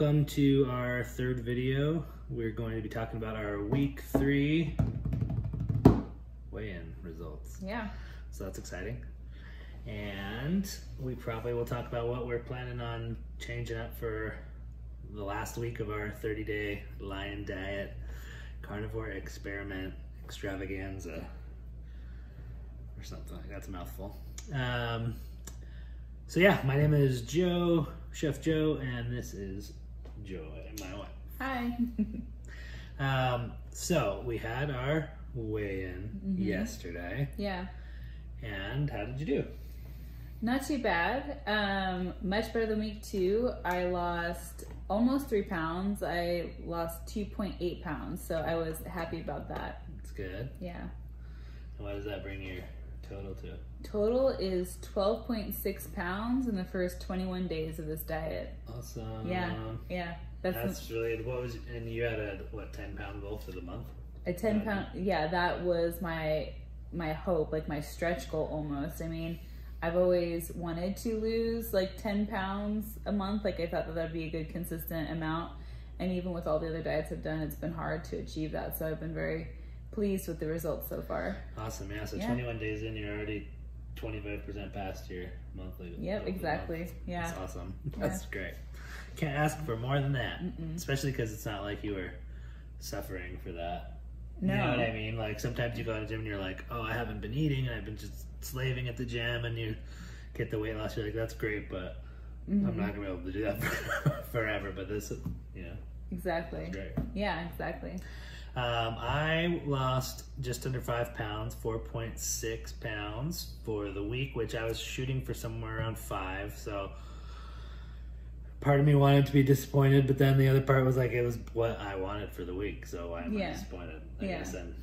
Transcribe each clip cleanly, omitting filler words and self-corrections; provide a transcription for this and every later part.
welcome to our third video. We're going to be talking about our week 3 weigh-in results. Yeah. So that's exciting. And we probably will talk about what we're planning on changing up for the last week of our 30-day lion diet, carnivore experiment extravaganza, or something like that's a mouthful. So yeah, my name is Joe, Chef Joe, and this is Joy, my wife. Hi. So we had our weigh-in yesterday. Yeah. And how did you do? Not too bad. Much better than week 2. I lost almost 3 pounds. I lost 2.8 pounds, so I was happy about that. That's good. Yeah. And what does that bring your total to? Total is 12.6 pounds in the first 21 days of this diet. Awesome. Yeah, yeah. That's really, and you had a, 10-pound goal for the month? A 10-pound, yeah, that was my hope, like my stretch goal almost. I mean, I've always wanted to lose like 10 pounds a month. Like I thought that that'd be a good consistent amount. And even with all the other diets I've done, it's been hard to achieve that. So I've been very pleased with the results so far. Awesome, yeah. So 21 days in, you're already 25% past your monthly. Yep, exactly. Month. Yeah. That's awesome. That's great. Can't ask for more than that. Especially because it's not like you were suffering for that. No. You know what I mean? Like sometimes you go to the gym and you're like, oh, I haven't been eating and I've been just slaving at the gym, and you get the weight loss. You're like, that's great, but I'm not gonna be able to do that forever. But this, you know. Exactly. Great. Yeah, exactly. I lost just under 5 pounds, 4.6 pounds for the week, which I was shooting for somewhere around 5. So part of me wanted to be disappointed, but then the other part was like, it was what I wanted for the week. So why am I disappointed? I guess, and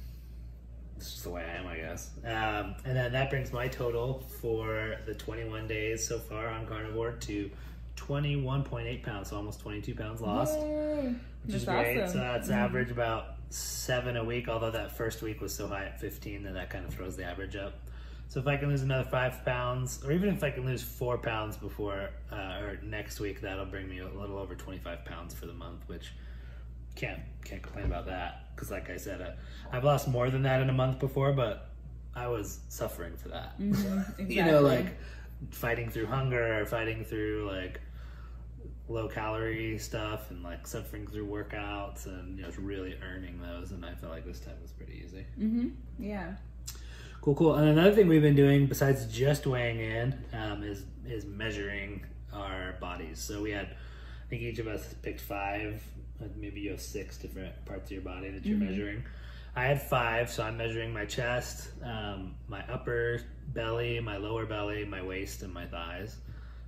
it's just the way I am, I guess. And then that brings my total for the 21 days so far on Carnivore to 21.8 pounds, so almost 22 pounds lost. Yay. Which is great. Awesome. So that's average about 7 a week, although that first week was so high at 15 that kind of throws the average up. So if I can lose another 5 pounds, or even if I can lose 4 pounds before or next week, that'll bring me a little over 25 pounds for the month, which can't complain about that. Because like I said, I've lost more than that in a month before, but I was suffering for that. Exactly. You know, like fighting through hunger or fighting through like low calorie stuff and like suffering through workouts and, you know, really earning those. And I felt like this time was pretty easy. Yeah. Cool. And another thing we've been doing besides just weighing in is measuring our bodies. So we had, I think each of us picked 5, maybe you have 6 different parts of your body that you're measuring. I had 5, so I'm measuring my chest, my upper belly, my lower belly, my waist, and my thighs.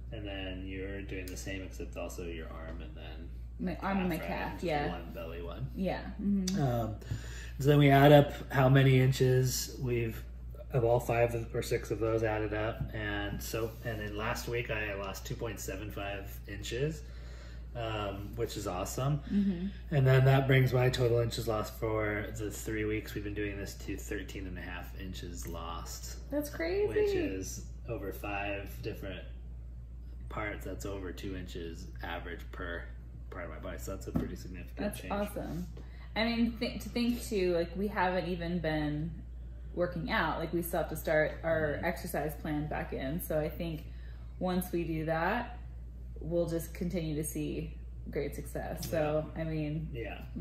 And then you're doing the same, except also your arm and then my arm and my calf, yeah. One belly one. Yeah. So then we add up how many inches we've, of all 5 or 6 of those added up. And then last week I lost 2.75 inches, which is awesome. And then that brings my total inches lost for the 3 weeks we've been doing this to 13.5 inches lost. That's crazy. Which is over 5 different parts. That's over 2 inches average per part of my body. So that's a pretty significant change. That's awesome. I mean, to think too, like we haven't even been working out. Like we still have to start our exercise plan back in. So I think once we do that, we'll just continue to see great success. So, I mean,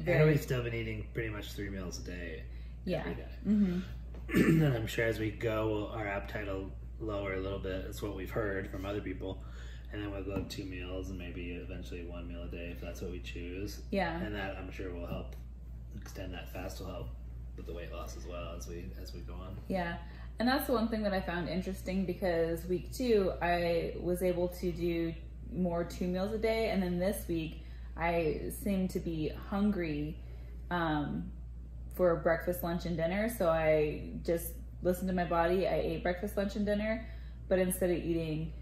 and we've still been eating pretty much 3 meals a day every day. And I'm sure as we go, our appetite will lower a little bit. That's what we've heard from other people. And then we'll go 2 meals and maybe eventually 1 meal a day if that's what we choose. Yeah. And that I'm sure will help extend that fast, will help with the weight loss as well as we go on. Yeah. And that's the one thing that I found interesting, because week 2 I was able to do more 2 meals a day, and then this week I seem to be hungry for breakfast, lunch, and dinner. So I just listened to my body. I ate breakfast, lunch, and dinner, but instead of eating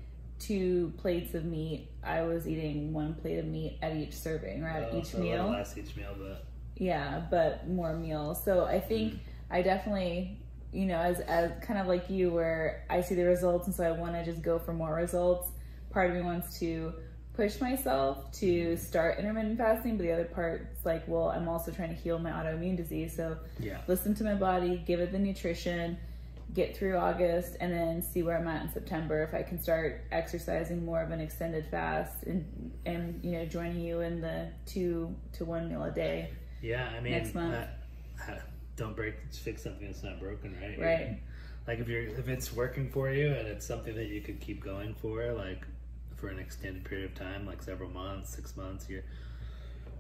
2 plates of meat, I was eating 1 plate of meat at each serving, or at each meal. A little less each meal, but yeah, but more meals. So I think I definitely, you know, as kind of like you, where I see the results and so I want to just go for more results. Part of me wants to push myself to start intermittent fasting, but the other part is like, well, I'm also trying to heal my autoimmune disease. So listen to my body, give it the nutrition, get through August, and then see where I'm at in September. If I can start exercising more of an extended fast and you know, joining you in the 2 to 1 meal a day. Yeah, I mean, next month. Don't fix something that's not broken, right? Right. Like if it's working for you and it's something that you could keep going for, like for an extended period of time, like several months, 6 months,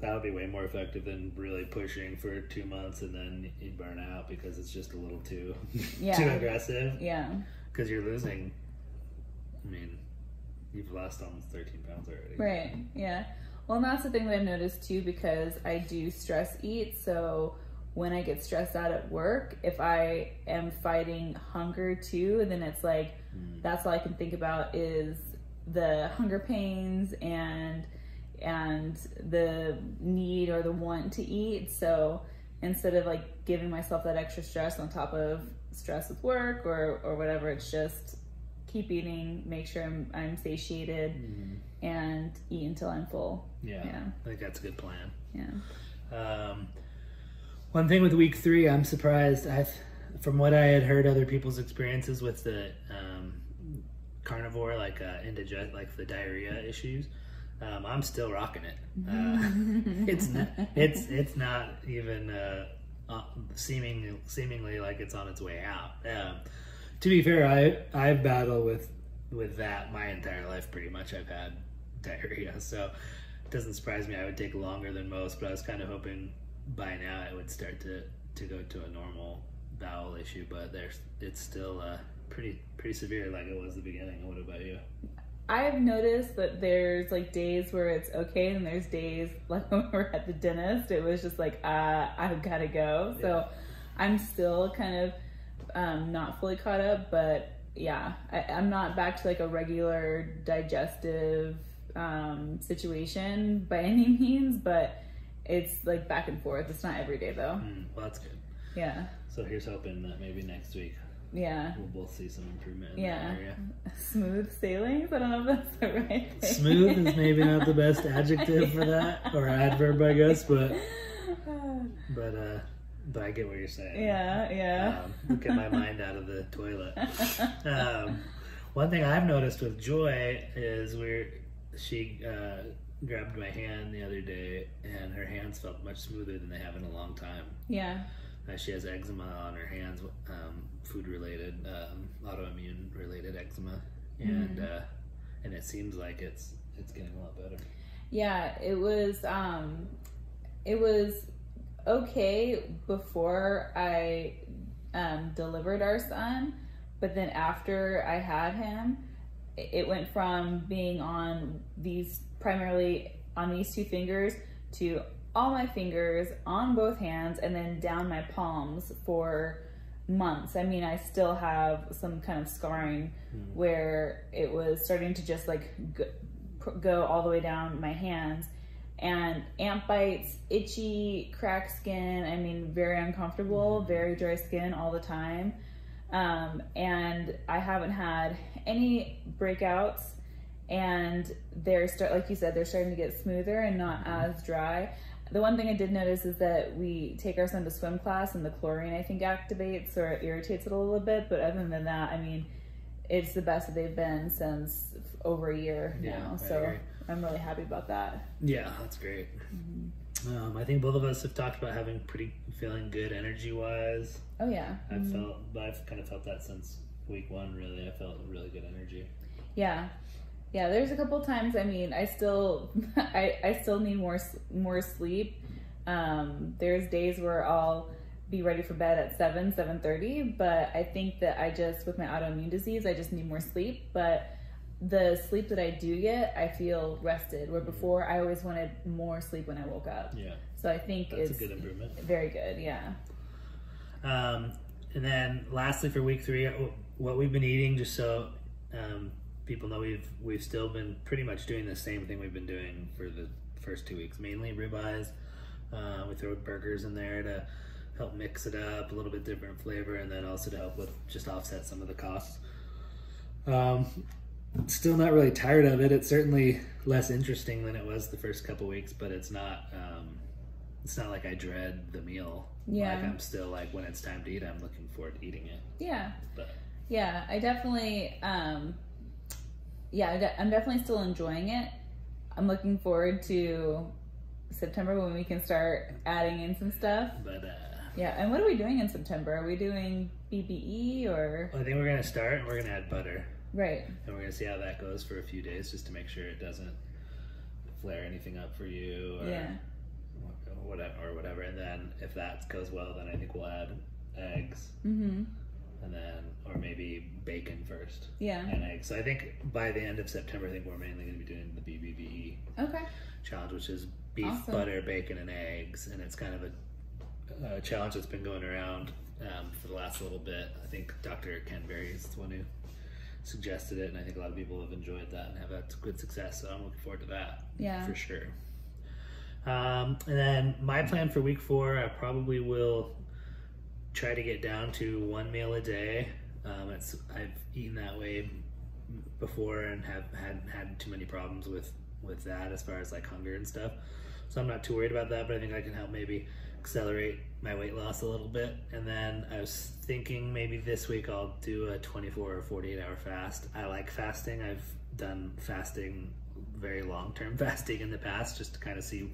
that would be way more effective than really pushing for 2 months and then you burn out because it's just a little too too aggressive. Yeah. Because you're losing. I mean, you've lost almost 13 pounds already. Right. Yeah. Well, and that's the thing that I've noticed too, because I do stress eat. So when I get stressed out at work, if I am fighting hunger too, then it's like, that's all I can think about is the hunger pains and the need or the want to eat. So instead of like giving myself that extra stress on top of stress with work or whatever, it's just keep eating, make sure I'm satiated, and eat until I'm full. Yeah. I think that's a good plan. Yeah. One thing with week 3, I'm surprised. From what I had heard other people's experiences with the carnivore, like like the diarrhea issues, I'm still rocking it. It's not even seemingly like it's on its way out. To be fair, I've battled with that my entire life. Pretty much, I've had diarrhea, so it doesn't surprise me. I would take longer than most, but I was kind of hoping by now it would start to go to a normal bowel issue. But it's still pretty severe, like it was at the beginning. What about you? I've noticed that there's like days where it's okay, and there's days like when we're at the dentist, it was just like, I've got to go. So I'm still kind of not fully caught up, but yeah, I'm not back to like a regular digestive situation by any means, but it's like back and forth. It's not every day though. Well, that's good. Yeah. So here's hoping that maybe next week we'll both see some improvement in that area. Smooth sailing? I don't know if that's the right thing. Smooth is maybe not the best adjective for that, or adverb, I guess, but I get what you're saying. Yeah. Get my mind out of the toilet. One thing I've noticed with Joy is she grabbed my hand the other day, and her hands felt much smoother than they have in a long time. Yeah. She has eczema on her hands, food-related, autoimmune-related eczema, and it seems like it's getting a lot better. Yeah, it was okay before I delivered our son, but then after I had him, it went from being primarily on these 2 fingers to all my fingers on both hands and then down my palms for months. I mean, I still have some kind of scarring where it was starting to just like go all the way down my hands, and ant bites, itchy, cracked skin. I mean, very uncomfortable, very dry skin all the time. And I haven't had any breakouts, and like you said, they're starting to get smoother and not as dry. The one thing I did notice is that we take our son to swim class, and the chlorine, I think, activates or irritates it a little bit. But other than that, I mean, it's the best that they've been since over a year now. So I'm really happy about that. Yeah, that's great. I think both of us have talked about feeling good energy-wise. Oh yeah. I've kind of felt that since week 1. Really, I felt really good energy. Yeah. There's a couple times. I mean, I still need more sleep. There's days where I'll be ready for bed at 7:30, but I think that with my autoimmune disease, I just need more sleep. But the sleep that I do get, I feel rested. Where before, I always wanted more sleep when I woke up. Yeah. So I think that's a good improvement. Very good. Yeah. And then lastly, for week 3, what we've been eating, just so people know, we've still been pretty much doing the same thing we've been doing for the first 2 weeks, mainly ribeyes. We throw burgers in there to help mix it up, a little bit different flavor, and then also to help with just offset some of the costs. still not really tired of it. It's certainly less interesting than it was the first couple weeks, but it's not like I dread the meal. Yeah. Like I'm still like, when it's time to eat, I'm looking forward to eating it. Yeah. But yeah, I definitely, I'm definitely still enjoying it. I'm looking forward to September when we can start adding in some stuff. But yeah, and what are we doing in September? Are we doing BBE or? I think we're gonna start and we're gonna add butter. Right. And we're gonna see how that goes for a few days, just to make sure it doesn't flare anything up for you, or whatever. And then if that goes well, then I think we'll add eggs, and then or maybe bacon first. Yeah. And eggs. So I think by the end of September, I think we're mainly gonna be doing the BBBE challenge, which is beef, butter, bacon, and eggs. And it's kind of a challenge that's been going around for the last little bit. I think Dr. Ken Berry is the one who suggested it, and I think a lot of people have enjoyed that and have had good success, so I'm looking forward to that. Yeah, for sure. And then my plan for week 4, I probably will try to get down to 1 meal a day. I've eaten that way before and have had too many problems with that as far as like hunger and stuff, so I'm not too worried about that, but I think I can help maybe accelerate my weight loss a little bit. And then I was thinking maybe this week I'll do a 24 or 48 hour fast. I like fasting. I've done fasting, very long-term fasting in the past, just to kind of see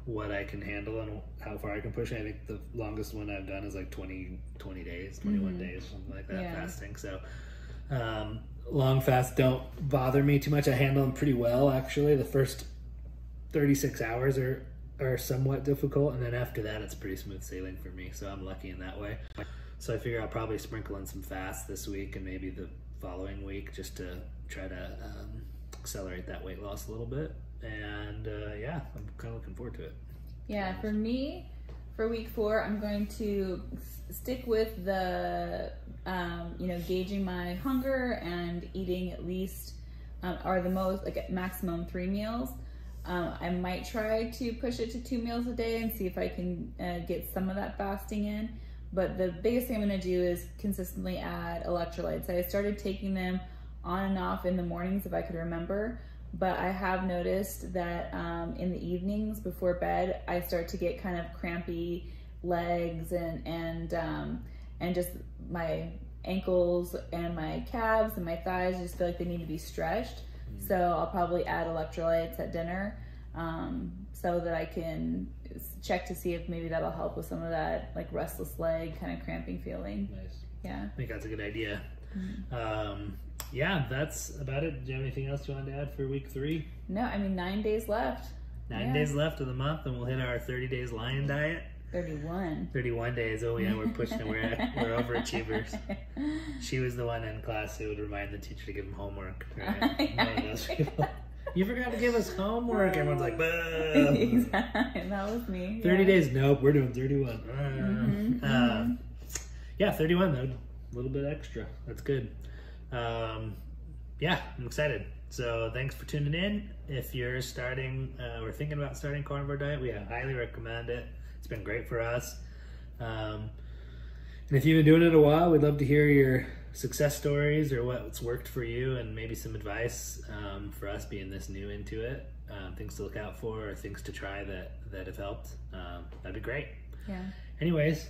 what I can handle and how far I can push it. I think the longest one I've done is like 20 days, 21 days, something like that, fasting. So long fasts don't bother me too much. I handle them pretty well, actually. The first 36 hours are somewhat difficult, and then after that it's pretty smooth sailing for me, so I'm lucky in that way. So I figure I'll probably sprinkle in some fasts this week and maybe the following week, just to try to accelerate that weight loss a little bit. And yeah, I'm kind of looking forward to it. Yeah, for me, for week 4, I'm going to stick with the gauging my hunger and eating at least or the most, like at maximum 3 meals. I might try to push it to 2 meals a day and see if I can get some of that fasting in. But the biggest thing I'm going to do is consistently add electrolytes. I started taking them on and off in the mornings if I could remember, but I have noticed that in the evenings before bed, I start to get kind of crampy legs and just my ankles and my calves and my thighs just feel like they need to be stretched. So I'll probably add electrolytes at dinner so that I can check to see if maybe that'll help with some of that like restless leg kind of cramping feeling. Nice. Yeah. I think that's a good idea. Yeah, that's about it. Do you have anything else you wanted to add for week 3? No, I mean 9 days left. 9 days left of the month, and we'll hit our 30 days lion diet. 31 days. Oh yeah, we're pushing it. We're overachievers. She was the one in class who would remind the teacher to give him homework. Right? One of those people. You forgot to give us homework. Everyone's like, "Boo!" Exactly. That was me. 30 days. Nope, we're doing 31. Yeah, 31 though. A little bit extra. That's good. Yeah, I'm excited. So thanks for tuning in. If you're starting or thinking about starting carnivore diet, we highly recommend it. It's been great for us. And if you've been doing it a while, we'd love to hear your success stories or what's worked for you, and maybe some advice for us being this new into it. Things to look out for or things to try that have helped. That'd be great. Yeah. Anyways,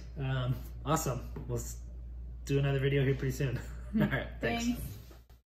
awesome. We'll do another video here pretty soon. All right, thanks.